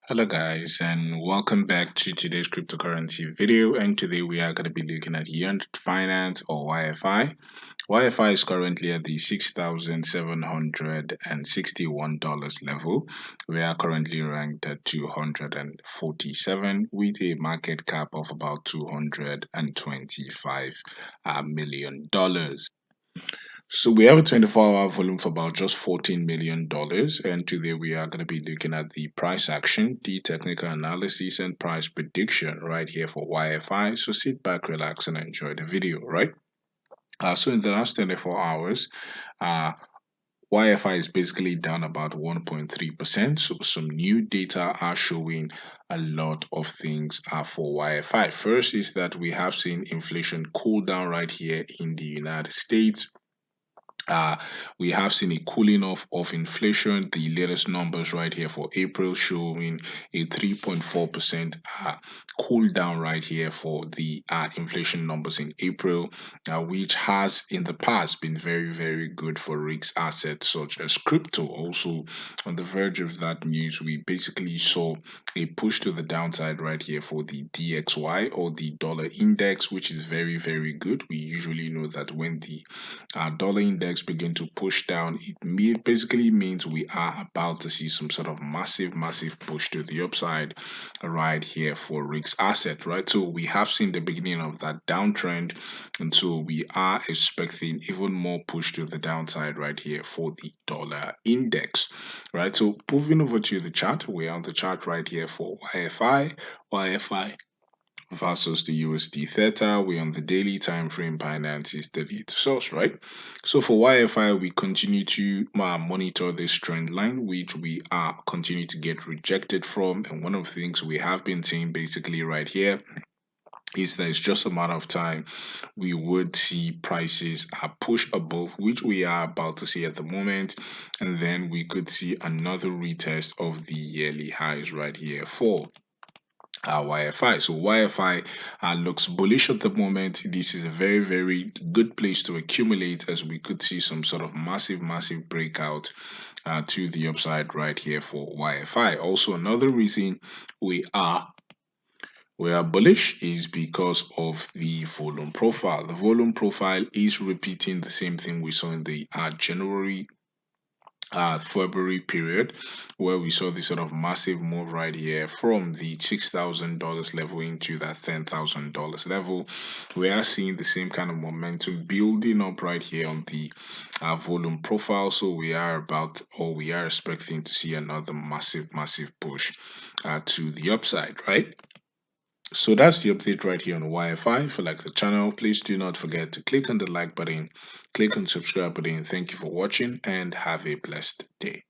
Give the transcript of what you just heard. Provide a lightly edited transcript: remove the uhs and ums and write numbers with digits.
Hello guys, and welcome back to today's cryptocurrency video. And today we are going to be looking at YEARN Finance or YFI. YFI is currently at the $6,761 level. We are currently ranked at 247 with a market cap of about $225 million. So we have a 24-hour volume for about just $14 million, and today we are going to be looking at the price action, the technical analysis, and price prediction right here for YFI. So sit back, relax, and enjoy the video. Right. So in the last 24 hours, uh, YFI is basically down about 1.3%. So some new data are showing a lot of things for YFI. First is that we have seen inflation cool down right here in the United States. uh, we have seen a cooling off of inflation. The latest numbers right here for April showing a 3.4% cool down right here for the inflation numbers in April, which has in the past been very, very good for risk assets such as crypto. Also, on the verge of that news, we basically saw a push to the downside right here for the DXY or the dollar index, which is very, very good. We usually know that when the dollar index begin to push down, basically means we are about to see some sort of massive push to the upside right here for risk asset, right? So we have seen the beginning of that downtrend, and so we are expecting even more push to the downside right here for the dollar index, right? So moving over to the chart, we're on the chart right here for YFI versus the USD theta. We're on the daily time frame. Binance is steady to source, right? So for YFI, we continue to monitor this trend line, which we are continue to get rejected from. And one of the things we have been seeing basically right here is that it's just a matter of time we would see prices push above, which we are about to see at the moment, and then we could see another retest of the yearly highs right here for YFI. So YFI looks bullish at the moment. This is a very, very good place to accumulate, as we could see some sort of massive breakout to the upside right here for YFI. Also, another reason we are bullish is because of the volume profile. The volume profile is repeating the same thing we saw in the January February period, where we saw this sort of massive move right here from the $6,000 level into that $10,000 level. We are seeing the same kind of momentum building up right here on the volume profile. So we are expecting to see another massive push to the upside, right? So that's the update right here on YFI. If you like the channel, please do not forget to click on the like button, click on the subscribe button. Thank you for watching and have a blessed day.